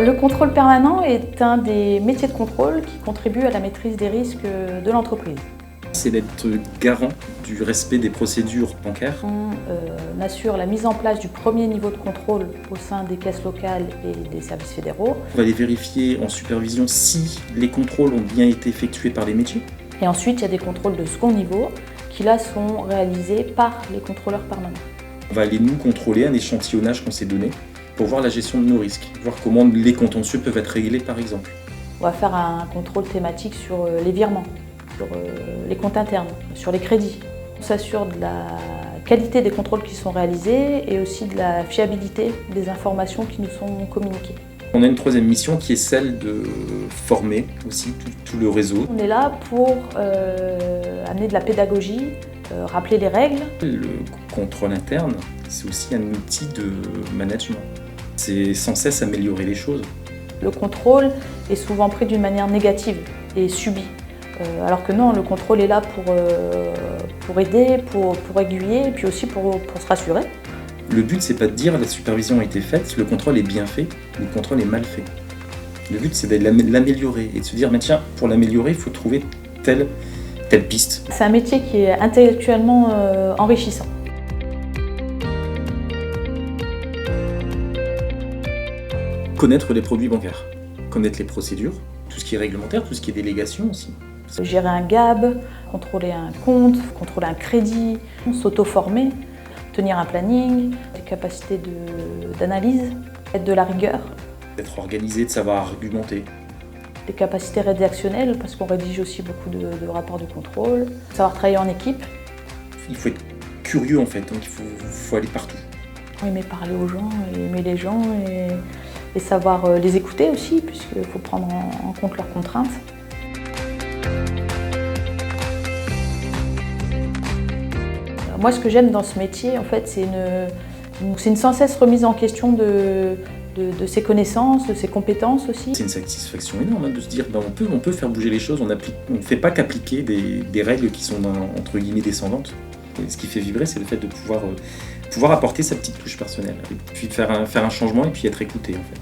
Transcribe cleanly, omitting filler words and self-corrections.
Le contrôle permanent est un des métiers de contrôle qui contribue à la maîtrise des risques de l'entreprise. C'est d'être garant du respect des procédures bancaires. On assure la mise en place du premier niveau de contrôle au sein des caisses locales et des services fédéraux. On va aller vérifier en supervision si les contrôles ont bien été effectués par les métiers. Et ensuite, il y a des contrôles de second niveau qui là sont réalisés par les contrôleurs permanents. On va aller nous contrôler un échantillonnage qu'on s'est donné pour voir la gestion de nos risques, voir comment les contentieux peuvent être réglés par exemple. On va faire un contrôle thématique sur les virements, sur les comptes internes, sur les crédits. On s'assure de la qualité des contrôles qui sont réalisés et aussi de la fiabilité des informations qui nous sont communiquées. On a une troisième mission qui est celle de former aussi tout le réseau. On est là pour amener de la pédagogie, rappeler les règles. Le contrôle interne, c'est aussi un outil de management. C'est sans cesse améliorer les choses. Le contrôle est souvent pris d'une manière négative et subi. Alors que non, le contrôle est là pour aider, pour aiguiller et puis aussi pour se rassurer. Le but, c'est pas de dire la supervision a été faite, le contrôle est bien fait, ou le contrôle est mal fait. Le but, c'est de l'améliorer et de se dire, mais tiens, pour l'améliorer, il faut trouver telle piste. C'est un métier qui est intellectuellement enrichissant. Connaître les produits bancaires, connaître les procédures, tout ce qui est réglementaire, tout ce qui est délégation aussi. Gérer un GAB, contrôler un compte, contrôler un crédit, s'auto-former, tenir un planning, des capacités d'analyse, être de la rigueur. D'être organisé, de savoir argumenter. Des capacités rédactionnelles, parce qu'on rédige aussi beaucoup de rapports de contrôle. Savoir travailler en équipe. Il faut être curieux en fait, donc il faut aller partout. Aimer parler aux gens, aimer les gens et savoir les écouter aussi, puisqu'il faut prendre en compte leurs contraintes. Moi, ce que j'aime dans ce métier, en fait, c'est une sans cesse remise en question de ses connaissances, de ses compétences aussi. C'est une satisfaction énorme de se dire on peut faire bouger les choses, on ne fait pas qu'appliquer des règles qui sont entre guillemets descendantes. Et ce qui fait vibrer, c'est le fait de pouvoir apporter sa petite touche personnelle, et puis de faire un changement et puis être écouté en fait.